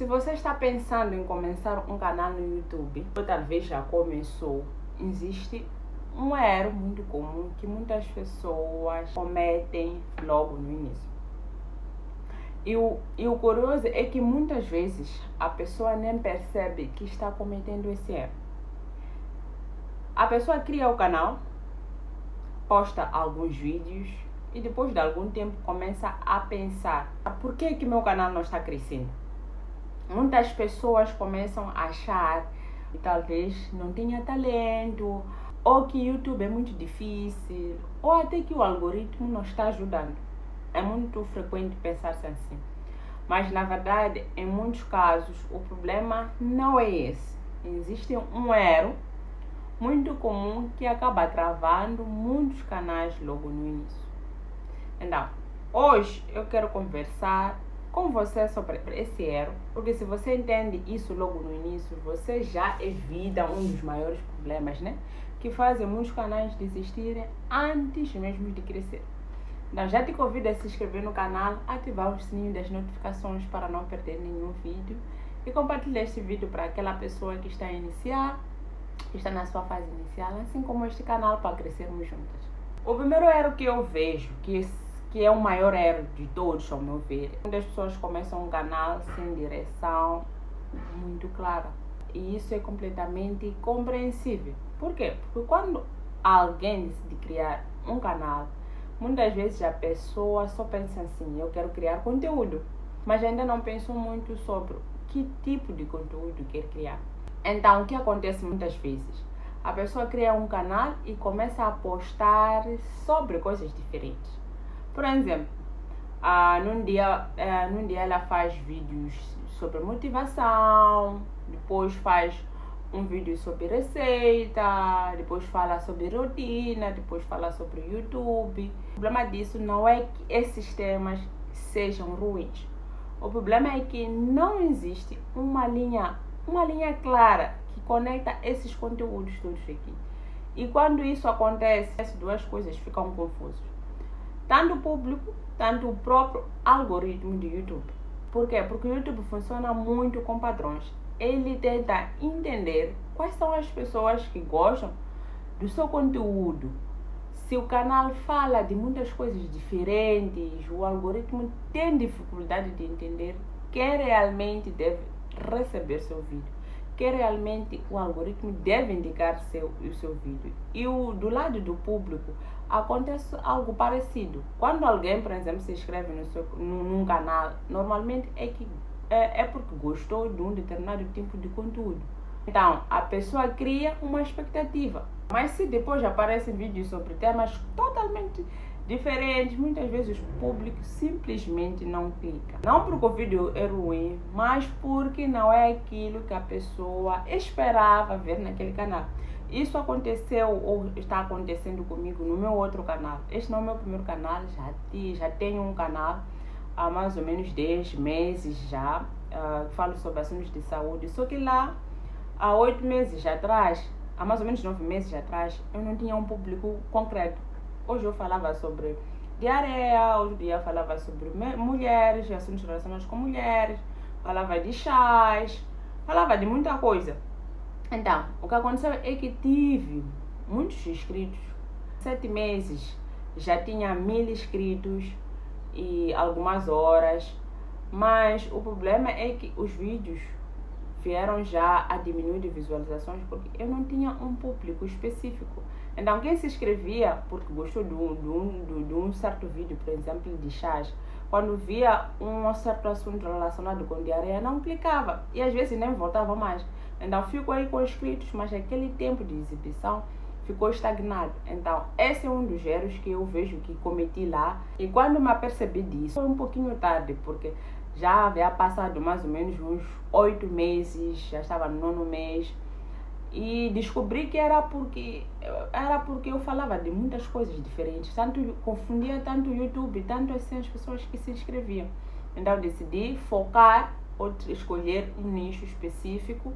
Se você está pensando em começar um canal no YouTube, ou talvez já começou, existe um erro muito comum que muitas pessoas cometem logo no início. E o curioso é que muitas vezes a pessoa nem percebe que está cometendo esse erro. A pessoa cria o canal, posta alguns vídeos e depois de algum tempo começa a pensar: por que meu canal não está crescendo? Muitas pessoas começam a achar que talvez não tenha talento, ou que YouTube é muito difícil, ou até que o algoritmo não está ajudando. É muito frequente pensar-se assim. Mas na verdade, em muitos casos, o problema não é esse. Existe um erro muito comum que acaba travando muitos canais logo no início. Então, hoje eu quero conversar com você sobre esse erro, porque se você entende isso logo no início, você já evita um dos maiores problemas, né? Que fazem muitos canais desistirem antes mesmo de crescer. Então, já te convido a se inscrever no canal, ativar o sininho das notificações para não perder nenhum vídeo e compartilhar este vídeo para aquela pessoa que está a iniciar, que está na sua fase inicial, assim como este canal, para crescermos juntas. O primeiro erro que eu vejo, que é o maior erro de todos, ao meu ver, muitas pessoas começam um canal sem direção muito clara. E isso é completamente compreensível. Por quê? Porque quando alguém decide criar um canal, muitas vezes a pessoa só pensa assim: eu quero criar conteúdo, mas ainda não pensou muito sobre que tipo de conteúdo quer criar. Então, o que acontece muitas vezes? A pessoa cria um canal e começa a postar sobre coisas diferentes. Por exemplo, num dia ela faz vídeos sobre motivação, depois faz um vídeo sobre receita, depois fala sobre rotina, depois fala sobre YouTube. O problema disso não é que esses temas sejam ruins. O problema é que não existe uma linha clara que conecta esses conteúdos todos aqui. E quando isso acontece, essas duas coisas ficam confusas. Tanto o público, tanto o próprio algoritmo do YouTube. Por quê? Porque o YouTube funciona muito com padrões. Ele tenta entender quais são as pessoas que gostam do seu conteúdo. Se o canal fala de muitas coisas diferentes, o algoritmo tem dificuldade de entender quem realmente deve receber seu vídeo, que realmente o algoritmo deve indicar o seu vídeo. E do lado do público acontece algo parecido. Quando alguém, por exemplo, se inscreve num canal, normalmente é porque gostou de um determinado tipo de conteúdo. Então, a pessoa cria uma expectativa. Mas se depois aparecem vídeos sobre temas totalmente diferentes, muitas vezes o público simplesmente não clica. Não porque o vídeo é ruim, mas porque não é aquilo que a pessoa esperava ver naquele canal. Isso aconteceu ou está acontecendo comigo no meu outro canal. Este não é o meu primeiro canal, já tenho um canal há mais ou menos 10 meses já, que falo sobre assuntos de saúde. Só que lá, há 8 meses atrás, há mais ou menos 9 meses atrás, eu não tinha um público concreto. Hoje eu falava sobre diarreia, outro dia falava sobre mulheres, assuntos relacionados com mulheres, falava de chás, falava de muita coisa. Então, o que aconteceu é que tive muitos inscritos. 7 meses já tinha 1000 inscritos e algumas horas. Mas o problema é que os vídeos vieram já a diminuir de visualizações porque eu não tinha um público específico. Então, quem se inscrevia porque gostou de um certo vídeo, por exemplo, de chás, quando via um certo assunto relacionado com diarreia, não clicava e às vezes nem voltava mais. Então, fico aí com inscritos, mas aquele tempo de exibição ficou estagnado. Então, esse é um dos erros que eu vejo que cometi lá. E quando me apercebi disso, foi um pouquinho tarde, porque já havia passado mais ou menos uns 8 meses, já estava no 9º mês. E descobri que era porque eu falava de muitas coisas diferentes. Confundia tanto o YouTube, tanto assim as pessoas que se inscreviam. Então, decidi focar ou escolher um nicho específico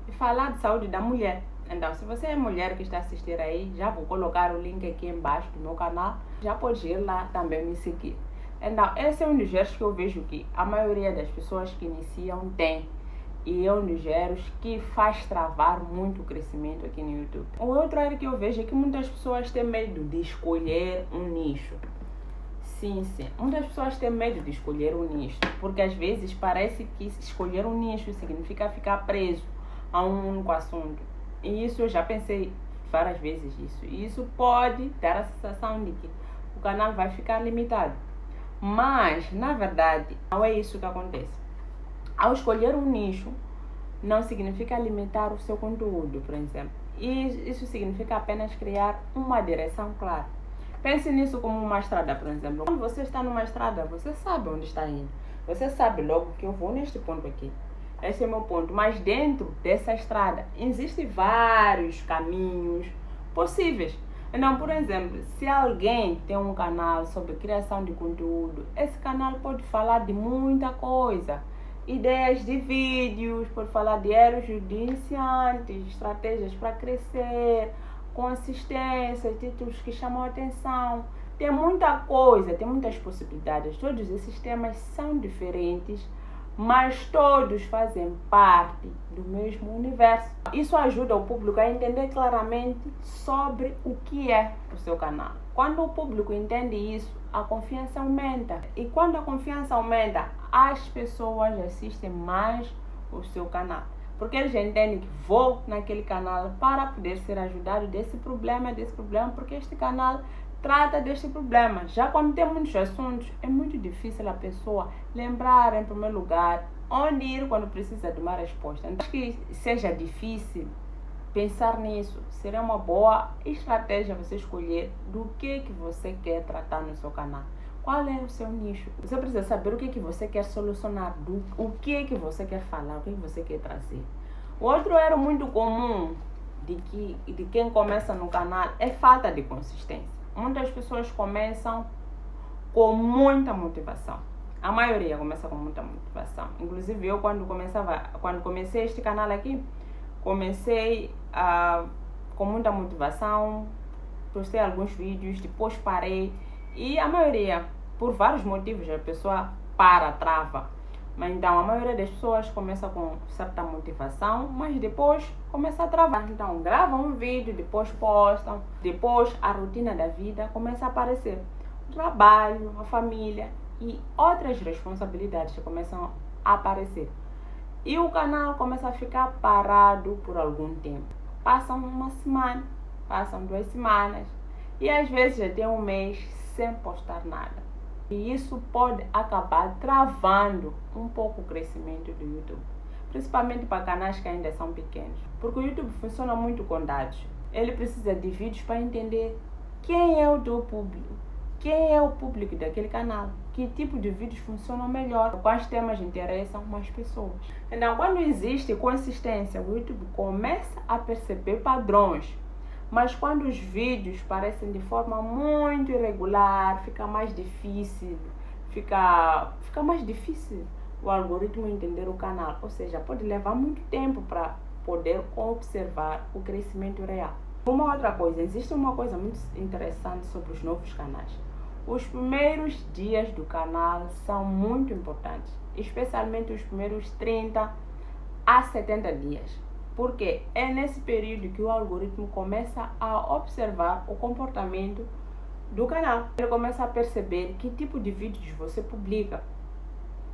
e falar de saúde da mulher. Então, se você é mulher que está a assistir aí, já vou colocar o link aqui embaixo do meu canal. Já pode ir lá também me seguir. Então, esse é um dos erros que eu vejo que a maioria das pessoas que iniciam tem. e é um dos erros que faz travar muito o crescimento aqui no YouTube. O outro erro que eu vejo é que muitas pessoas têm medo de escolher um nicho. Sim. Muitas pessoas têm medo de escolher um nicho, porque às vezes parece que escolher um nicho significa ficar preso a um único assunto. E isso eu já pensei várias vezes isso. E isso pode dar a sensação de que o canal vai ficar limitado. Mas, na verdade, não é isso que acontece. Ao escolher um nicho, não significa limitar o seu conteúdo, por exemplo. E isso significa apenas criar uma direção clara. Pense nisso como uma estrada, por exemplo. Quando você está numa estrada, você sabe onde está indo. Você sabe logo que eu vou neste ponto aqui. Esse é o meu ponto. Mas dentro dessa estrada, existem vários caminhos possíveis. Então, por exemplo, se alguém tem um canal sobre criação de conteúdo, esse canal pode falar de muita coisa. Ideias de vídeos, pode falar de erros de iniciantes, estratégias para crescer, consistência, títulos que chamam a atenção. Tem muita coisa, tem muitas possibilidades. Todos esses temas são diferentes, mas todos fazem parte do mesmo universo. Isso ajuda o público a entender claramente sobre o que é o seu canal. Quando o público entende isso, a confiança aumenta. E quando a confiança aumenta, as pessoas assistem mais o seu canal. Porque eles entendem que vou naquele canal para poder ser ajudado desse problema, porque este canal trata deste problema. Já quando tem muitos assuntos, é muito difícil a pessoa lembrar, em primeiro lugar, onde ir quando precisa de uma resposta. Então, acho que seja difícil pensar nisso. Seria uma boa estratégia você escolher do que você quer tratar no seu canal. Qual é o seu nicho? Você precisa saber o que você quer solucionar, o que você quer falar, o que você quer trazer. O outro erro muito comum de quem começa no canal é falta de consistência. Muitas pessoas começam com muita motivação. A maioria começa com muita motivação. Inclusive eu quando comecei este canal aqui, comecei com muita motivação, postei alguns vídeos, depois parei. E a maioria, por vários motivos, a pessoa trava. Mas então a maioria das pessoas começa com certa motivação, mas depois começa a travar. Então gravam um vídeo, depois postam, depois a rotina da vida começa a aparecer. O trabalho, a família e outras responsabilidades que começam a aparecer. E o canal começa a ficar parado por algum tempo. Passam uma semana, passam 2 semanas e às vezes já tem um mês sem postar nada. E isso pode acabar travando um pouco o crescimento do YouTube. Principalmente para canais que ainda são pequenos. Porque o YouTube funciona muito com dados. Ele precisa de vídeos para entender quem é o teu público. Quem é o público daquele canal. Que tipo de vídeos funcionam melhor. Quais temas interessam mais pessoas. Então, quando existe consistência, o YouTube começa a perceber padrões. Mas quando os vídeos parecem de forma muito irregular, fica mais difícil o algoritmo entender o canal. Ou seja, pode levar muito tempo para poder observar o crescimento real. Uma outra coisa, existe uma coisa muito interessante sobre os novos canais. Os primeiros dias do canal são muito importantes, especialmente os primeiros 30 a 70 dias. Porque é nesse período que o algoritmo começa a observar o comportamento do canal. Ele começa a perceber que tipo de vídeos você publica.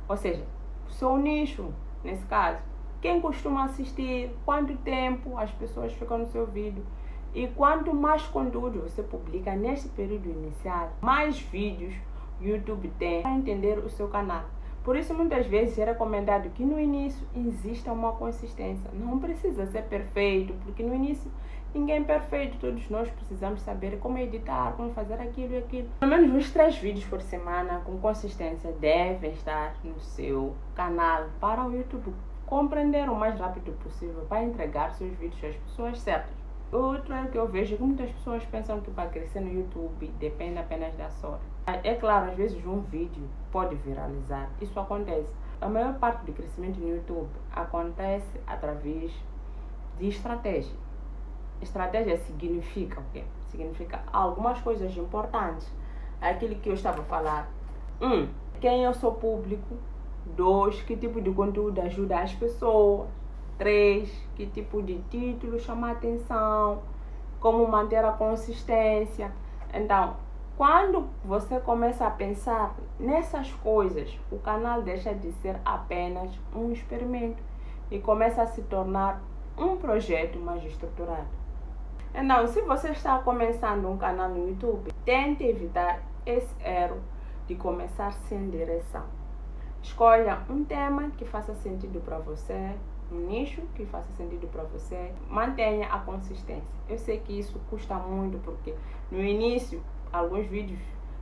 Ou seja, o seu nicho, nesse caso. Quem costuma assistir, quanto tempo as pessoas ficam no seu vídeo. E quanto mais conteúdo você publica nesse período inicial, mais vídeos o YouTube tem para entender o seu canal. Por isso, muitas vezes é recomendado que no início exista uma consistência. Não precisa ser perfeito, porque no início ninguém é perfeito. Todos nós precisamos saber como editar, como fazer aquilo e aquilo. Pelo menos uns 3 vídeos por semana com consistência devem estar no seu canal para o YouTube compreender o mais rápido possível para entregar seus vídeos às pessoas certas. Outro é que eu vejo que muitas pessoas pensam que para crescer no YouTube depende apenas da sorte. É claro, às vezes um vídeo pode viralizar. Isso acontece. A maior parte do crescimento no YouTube acontece através de estratégia. Estratégia significa o quê? Significa algumas coisas importantes. Aquilo que eu estava a falar. Quem é o seu público? 2, que tipo de conteúdo ajuda as pessoas. 3, que tipo de título chama a atenção, como manter a consistência. Então, quando você começa a pensar nessas coisas, o canal deixa de ser apenas um experimento e começa a se tornar um projeto mais estruturado. Então, se você está começando um canal no YouTube, tente evitar esse erro de começar sem direção. Escolha um tema que faça sentido para você, um nicho que faça sentido para você. Mantenha a consistência. Eu sei que isso custa muito, porque no início, alguns vídeos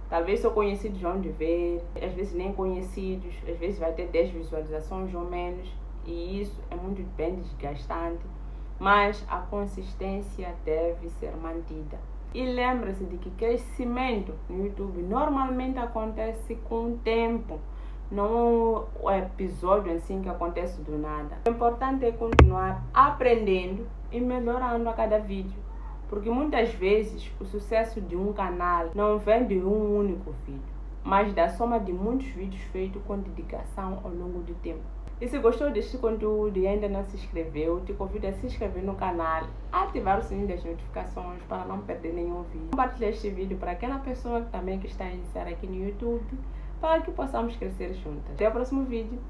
talvez são conhecidos vão de ver, às vezes nem conhecidos, às vezes vai ter 10 visualizações ou menos, e isso é muito bem desgastante, mas a consistência deve ser mantida. E lembre-se de que crescimento no YouTube normalmente acontece com o tempo, não o episódio assim que acontece do nada. O importante é continuar aprendendo e melhorando a cada vídeo, porque muitas vezes o sucesso de um canal não vem de um único vídeo, mas da soma de muitos vídeos feitos com dedicação ao longo do tempo. E se gostou deste conteúdo e ainda não se inscreveu, te convido a se inscrever no canal, ativar o sininho das notificações para não perder nenhum vídeo. Compartilhe este vídeo para aquela pessoa que também está a iniciar aqui no YouTube, para que possamos crescer juntas. Até o próximo vídeo.